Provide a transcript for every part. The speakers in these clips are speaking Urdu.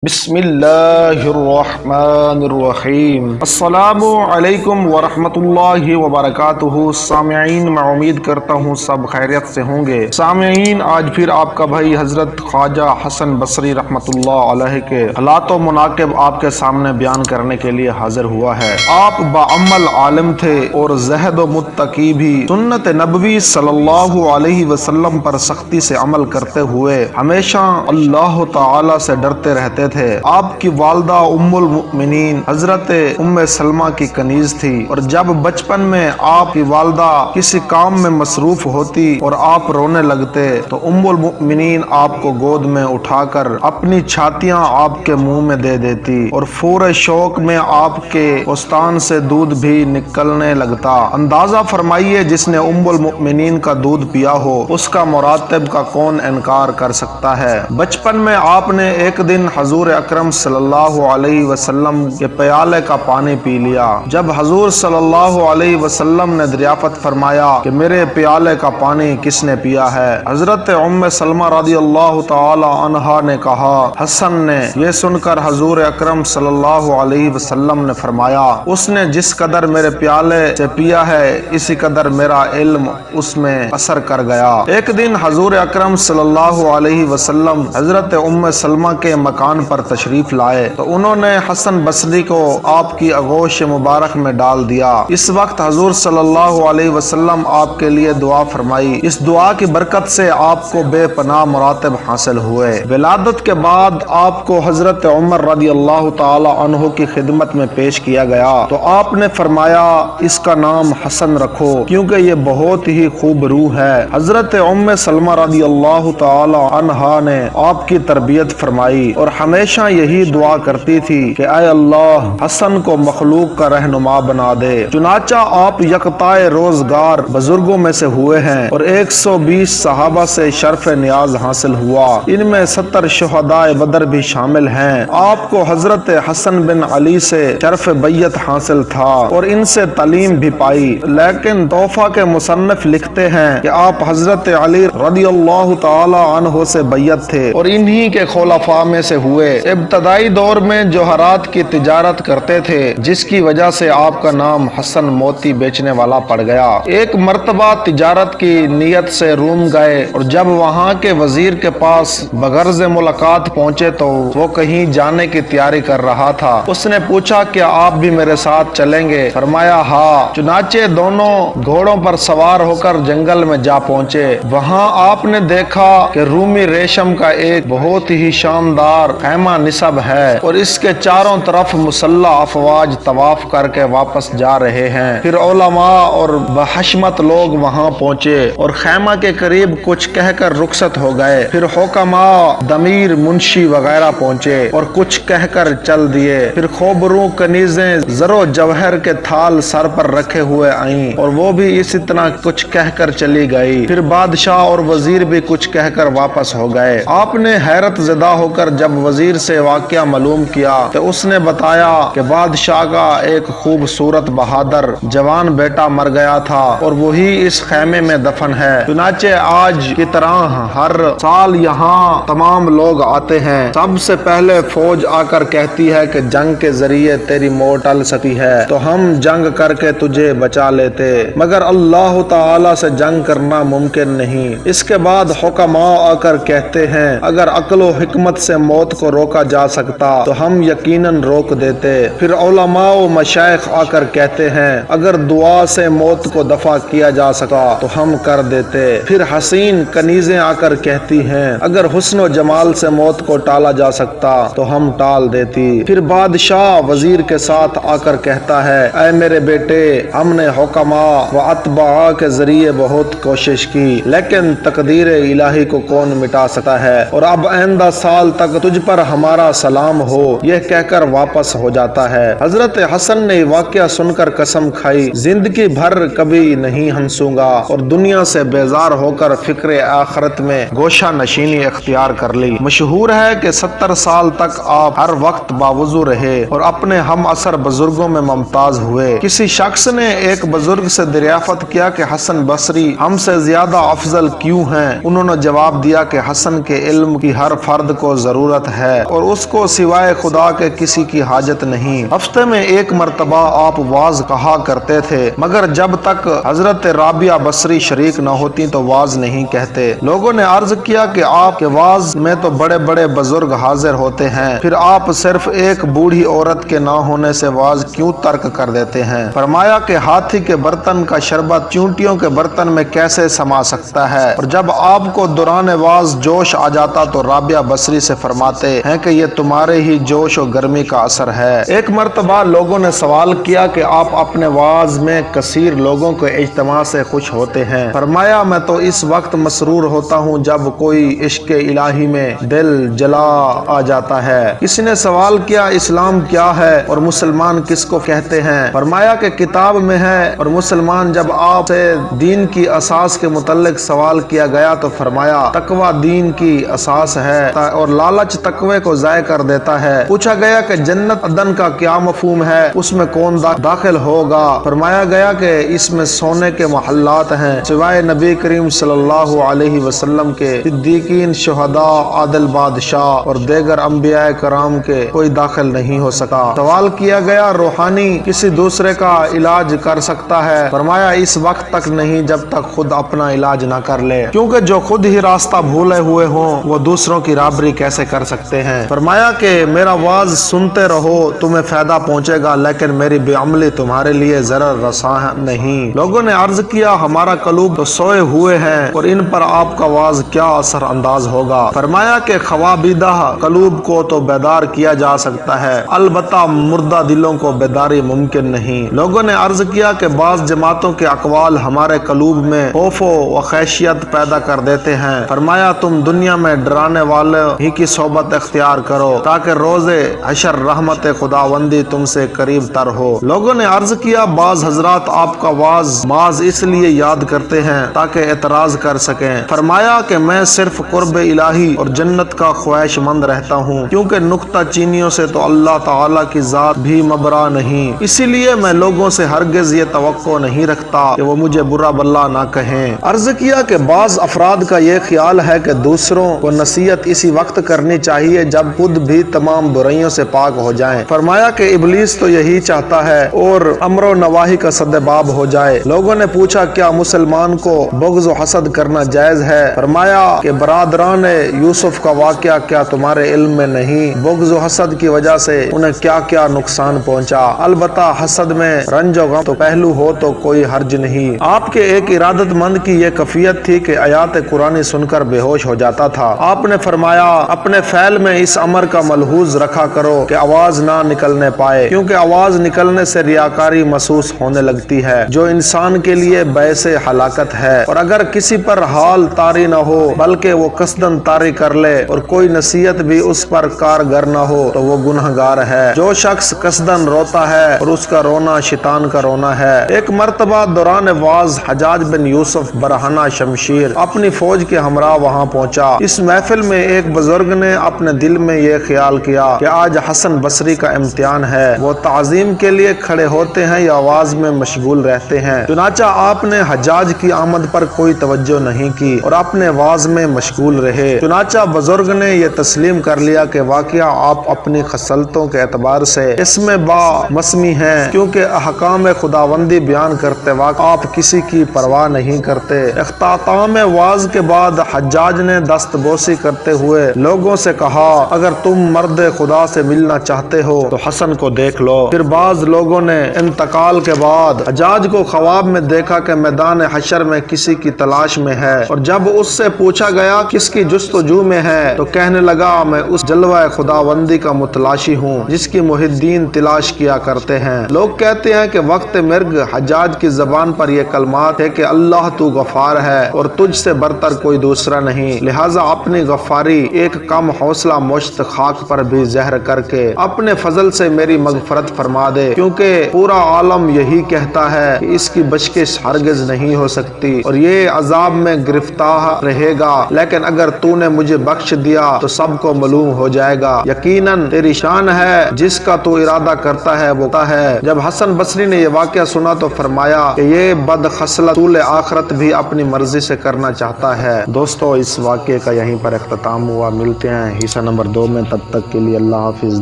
بسم اللہ الرحمن الرحیم۔ السلام علیکم ورحمۃ اللہ وبرکاتہ۔ سامعین، میں امید کرتا ہوں سب خیریت سے ہوں گے۔ سامعین، آج پھر آپ کا بھائی حضرت خواجہ حسن بصری رحمۃ اللہ علیہ کے حالات و مناقب آپ کے سامنے بیان کرنے کے لیے حاضر ہوا ہے۔ آپ باعمل عالم تھے اور زہد و متقی بھی۔ سنت نبوی صلی اللہ علیہ وسلم پر سختی سے عمل کرتے ہوئے ہمیشہ اللہ تعالی سے ڈرتے رہتے تھے۔ آپ کی والدہ ام المؤمنین حضرت ام سلمہ کی کنیز تھی، اور جب بچپن میں آپ کی والدہ کسی کام میں مصروف ہوتی اور آپ رونے لگتے تو ام المؤمنین آپ کو گود میں اٹھا کر اپنی چھاتیاں آپ کے منہ میں دے دیتی، اور پورے شوق میں آپ کے استان سے دودھ بھی نکلنے لگتا۔ اندازہ فرمائیے، جس نے ام المؤمنین کا دودھ پیا ہو اس کا مراتب کا کون انکار کر سکتا ہے۔ بچپن میں آپ نے ایک دن حضور اکرم صلی اللہ علیہ وسلم کے پیالے کا پانی پی لیا۔ جب حضور صلی اللہ علیہ وسلم نے دریافت فرمایا کہ میرے پیالے کا پانی کس نے پیا ہے، حضرت ام سلمہ رضی اللہ تعالی عنہا نے کہا، حسن نے۔ یہ سن کر حضور اکرم صلی اللہ علیہ وسلم نے فرمایا، اس نے جس قدر میرے پیالے سے پیا ہے اسی قدر میرا علم اس میں اثر کر گیا۔ ایک دن حضور اکرم صلی اللہ علیہ وسلم حضرت ام سلمہ کے مکان پر تشریف لائے تو انہوں نے حسن بصری کو آپ کی آغوش مبارک میں ڈال دیا۔ اس وقت حضور صلی اللہ علیہ وسلم آپ کے لیے دعا فرمائی۔ اس دعا کی برکت سے آپ کو بے پناہ مراتب حاصل ہوئے۔ ولادت کے بعد آپ کو حضرت عمر رضی اللہ تعالی عنہ کی خدمت میں پیش کیا گیا تو آپ نے فرمایا، اس کا نام حسن رکھو کیونکہ یہ بہت ہی خوب روح ہے۔ حضرت ام سلمہ رضی اللہ تعالی عنہا نے آپ کی تربیت فرمائی اور ہمیشہ یہی دعا کرتی تھی کہ اے اللہ، حسن کو مخلوق کا رہنما بنا دے۔ چنانچہ آپ یکتائے روزگار بزرگوں میں سے ہوئے ہیں اور 120 صحابہ سے شرف نیاز حاصل ہوا۔ ان میں 70 شہدائے بدر بھی شامل ہیں۔ آپ کو حضرت حسن بن علی سے شرف بیعت حاصل تھا اور ان سے تعلیم بھی پائی، لیکن توفہ کے مصنف لکھتے ہیں کہ آپ حضرت علی رضی اللہ تعالی عنہ سے بیعت تھے اور انہی کے خلفاء میں سے ہوئے۔ ابتدائی دور میں جوہرات کی تجارت کرتے تھے، جس کی وجہ سے آپ کا نام حسن موتی بیچنے والا پڑ گیا۔ ایک مرتبہ تجارت کی نیت سے روم گئے اور جب وہاں کے وزیر کے پاس بغرض ملاقات پہنچے تو وہ کہیں جانے کی تیاری کر رہا تھا۔ اس نے پوچھا، کیا آپ بھی میرے ساتھ چلیں گے؟ فرمایا، ہاں۔ چنانچہ دونوں گھوڑوں پر سوار ہو کر جنگل میں جا پہنچے۔ وہاں آپ نے دیکھا کہ رومی ریشم کا ایک بہت ہی شاندار خیمہ نصب ہے اور اس کے چاروں طرف مسلح افواج طواف کر کے واپس جا رہے ہیں۔ پھر علماء اور بحشمت لوگ وہاں پہنچے اور خیمہ کے قریب کچھ کہہ کر رخصت ہو گئے۔ پھر حکماء، دمیر، منشی وغیرہ پہنچے اور کچھ کہہ کر چل دیے۔ پھر خوبروں، کنیزیں، زر و جوہر کے تھال سر پر رکھے ہوئے آئیں اور وہ بھی اسی طرح کچھ کہہ کر چلی گئی۔ پھر بادشاہ اور وزیر بھی کچھ کہہ کر واپس ہو گئے۔ آپ نے حیرت زدہ ہو کر جب وزیر سے واقعہ معلوم کیا تو اس نے بتایا کہ بادشاہ کا ایک خوبصورت بہادر جوان بیٹا مر گیا تھا اور وہی اس خیمے میں دفن ہے۔ چنانچہ آج کی طرح ہر سال یہاں تمام لوگ آتے ہیں۔ سب سے پہلے فوج آ کر کہتی ہے کہ جنگ کے ذریعے تیری موت ٹل سکتی ہے تو ہم جنگ کر کے تجھے بچا لیتے، مگر اللہ تعالی سے جنگ کرنا ممکن نہیں۔ اس کے بعد حکماء آ کر کہتے ہیں، اگر عقل و حکمت سے موت کو روکا جا سکتا تو ہم یقیناً روک دیتے۔ پھر علماء و مشائخ آ کر کہتے ہیں، اگر دعا سے موت کو دفع کیا جا سکا تو ہم کر دیتے۔ پھر حسین کنیزیں آ کر کہتی ہیں، اگر حسن و جمال سے موت کو ٹالا جا سکتا تو ہم ٹال دیتی۔ پھر بادشاہ وزیر کے ساتھ آ کر کہتا ہے، اے میرے بیٹے، ہم نے حکماء و اتباع کے ذریعے بہت کوشش کی، لیکن تقدیر الہی کو کون مٹا سکتا ہے، اور اب آئندہ سال تک تجھ پر ہمارا سلام ہو، یہ کہہ کر واپس ہو جاتا ہے۔ حضرت حسن نے واقعہ سن کر قسم کھائی، زندگی بھر کبھی نہیں ہنسوں گا، اور دنیا سے بیزار ہو کر فکر آخرت میں گوشہ نشینی اختیار کر لی۔ مشہور ہے کہ 70 سال تک آپ ہر وقت باوضو رہے اور اپنے ہم عصر بزرگوں میں ممتاز ہوئے۔ کسی شخص نے ایک بزرگ سے دریافت کیا کہ حسن بصری ہم سے زیادہ افضل کیوں ہیں؟ انہوں نے جواب دیا کہ حسن کے علم کی ہر فرد کو ضرورت ہے ہے اور اس کو سوائے خدا کے کسی کی حاجت نہیں۔ ہفتے میں ایک مرتبہ آپ واز کہا کرتے تھے، مگر جب تک حضرت رابعہ بصری شریک نہ ہوتی تو واز نہیں کہتے۔ لوگوں نے عرض کیا کہ آپ کے واز میں تو بڑے بڑے بزرگ حاضر ہوتے ہیں، پھر آپ صرف ایک بوڑھی عورت کے نہ ہونے سے واز کیوں ترک کر دیتے ہیں؟ فرمایا کہ ہاتھی کے برتن کا شربت چونٹیوں کے برتن میں کیسے سما سکتا ہے؟ اور جب آپ کو دوران واز جوش آ جاتا تو رابعہ بصری سے فرماتے ہیں کہ یہ تمہارے ہی جوش و گرمی کا اثر ہے۔ ایک مرتبہ لوگوں نے سوال کیا کہ آپ اپنے واز میں کثیر لوگوں کے اجتماع سے خوش ہوتے ہیں؟ فرمایا میں تو اس وقت مسرور ہوتا ہوں جب کوئی عشق الہی میں دل جلا آ جاتا ہے۔ کسی نے سوال کیا اسلام کیا ہے اور مسلمان کس کو کہتے ہیں؟ فرمایا کہ کتاب میں ہے، اور مسلمان جب آپ سے دین کی اساس کے متعلق سوال کیا گیا تو فرمایا تقوی دین کی اساس ہے اور لالچ تقوی کو ضائع کر دیتا ہے۔ پوچھا گیا کہ جنت عدن کا کیا مفہوم ہے، اس میں کون داخل ہوگا؟ فرمایا گیا کہ اس میں سونے کے محلات ہیں، سوائے نبی کریم صلی اللہ علیہ وسلم کے، صدیقین، شہداء، عادل بادشاہ اور دیگر انبیاء کرام کے کوئی داخل نہیں ہو سکا۔ سوال کیا گیا روحانی کسی دوسرے کا علاج کر سکتا ہے؟ فرمایا اس وقت تک نہیں جب تک خود اپنا علاج نہ کر لے، کیونکہ جو خود ہی راستہ بھولے ہوئے ہوں وہ دوسروں کی رابری کیسے کر سکتے ہیں؟ فرمایا کہ میرا واز سنتے رہو، تمہیں فائدہ پہنچے گا، لیکن میری بے عملی تمہارے لیے ضرر رساں نہیں۔ لوگوں نے عرض کیا ہمارا قلوب تو سوئے ہوئے ہیں اور ان پر آپ کا واز کیا اثر انداز ہوگا؟ فرمایا کہ خوابیدہ قلوب کو تو بیدار کیا جا سکتا ہے، البتہ مردہ دلوں کو بیداری ممکن نہیں۔ لوگوں نے عرض کیا کہ بعض جماعتوں کے اقوال ہمارے قلوب میں خوف و خشیت پیدا کر دیتے ہیں۔ فرمایا تم دنیا میں ڈرانے والے ہی کی صحبت اختیار کرو تاکہ روز حشر رحمت خداوندی تم سے قریب تر ہو۔ لوگوں نے عرض کیا بعض حضرات آپ کا واز بعض اس لیے یاد کرتے ہیں تاکہ اعتراض کر سکیں۔ فرمایا کہ میں صرف قرب الہی اور جنت کا خواہش مند رہتا ہوں، کیونکہ نکتہ چینیوں سے تو اللہ تعالی کی ذات بھی مبرا نہیں، اسی لیے میں لوگوں سے ہرگز یہ توقع نہیں رکھتا کہ وہ مجھے برا بلا نہ کہیں۔ عرض کیا کہ بعض افراد کا یہ خیال ہے کہ دوسروں کو نصیحت اسی وقت کرنی چاہیے جب خود بھی تمام برائیوں سے پاک ہو جائیں۔ فرمایا کہ ابلیس تو یہی چاہتا ہے اور امر و نواہی کا سدباب ہو جائے۔ لوگوں نے پوچھا کیا مسلمان کو بغض و حسد کرنا جائز ہے؟ فرمایا کہ برادران یوسف کا واقعہ کیا تمہارے علم میں نہیں؟ بغض و حسد کی وجہ سے انہیں کیا کیا نقصان پہنچا، البتہ حسد میں رنج و غم تو پہلو ہو تو کوئی حرج نہیں۔ آپ کے ایک ارادت مند کی یہ کیفیت تھی کہ آیات قرآنی سن کر بے ہوش ہو جاتا تھا۔ آپ نے فرمایا اپنے فعل میں اس امر کا ملحوظ رکھا کرو کہ آواز نہ نکلنے پائے، کیونکہ آواز نکلنے سے ریاکاری محسوس ہونے لگتی ہے جو انسان کے لیے باعث ہلاکت ہے، اور اگر کسی پر حال طاری نہ ہو بلکہ وہ قصدن طاری کر لے اور کوئی نصیحت بھی اس پر کارگر نہ ہو تو وہ گنہگار ہے۔ جو شخص قصدن روتا ہے اور اس کا رونا شیطان کا رونا ہے۔ ایک مرتبہ دوران واز حجاج بن یوسف برہنہ شمشیر اپنی فوج کے ہمراہ وہاں پہنچا۔ اس محفل میں ایک بزرگ نے اپنے دل میں یہ خیال کیا کہ آج حسن بصری کا امتحان ہے، وہ تعظیم کے لیے کھڑے ہوتے ہیں یا آواز میں مشغول رہتے ہیں۔ چنانچہ آپ نے حجاج کی آمد پر کوئی توجہ نہیں کی اور اپنے واز میں مشغول رہے۔ چنانچہ بزرگ نے یہ تسلیم کر لیا کہ واقعہ آپ اپنی خصلتوں کے اعتبار سے اس میں با مسمی ہیں، کیونکہ احکام خداوندی بیان کرتے وقت آپ کسی کی پرواہ نہیں کرتے۔ اختتام واز کے بعد حجاج نے دست بوسی کرتے ہوئے لوگوں سے کہا اگر تم مرد خدا سے ملنا چاہتے ہو تو حسن کو دیکھ لو۔ پھر بعض لوگوں نے انتقال کے بعد حجاج کو خواب میں دیکھا کہ میدان حشر میں کسی کی تلاش میں ہے، اور جب اس سے پوچھا گیا کس کی جستجو میں ہے تو کہنے لگا میں اس جلوہ خداوندی کا متلاشی ہوں جس کی محی الدین تلاش کیا کرتے ہیں۔ لوگ کہتے ہیں کہ وقت مرگ حجاج کی زبان پر یہ کلمات ہے کہ اللہ تو غفار ہے اور تجھ سے برتر کوئی دوسرا نہیں، لہٰذا اپنی غفاری ایک کم حوصلہ مشت خاک پر بھی زہر کر کے اپنے فضل سے میری مغفرت فرما دے، کیونکہ پورا عالم یہی کہتا ہے کہ اس کی بخشش ہرگز نہیں ہو سکتی اور یہ عذاب میں گرفتار رہے گا، لیکن اگر تو نے مجھے بخش دیا تو سب کو معلوم ہو جائے گا، یقیناً تیری شان ہے، جس کا تو ارادہ کرتا ہے وہ ہے۔ جب حسن بصری نے یہ واقعہ سنا تو فرمایا کہ یہ بد خصلت طول آخرت بھی اپنی مرضی سے کرنا چاہتا ہے۔ دوستو اس واقعے کا یہیں پر اختتام ہوا، ملتے ہیں حصہ نمبر 2 میں. تب تک کے لیے اللہ حافظ.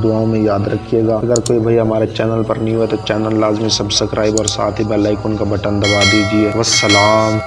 دعاؤں میں یاد رکھیے گا. اگر کوئی بھائی ہمارے چینل پر نہیں ہوا تو چینل لازمی سبسکرائب اور ساتھ ہی بیل آئیکن کا بٹن دبا دیجیے. والسلام.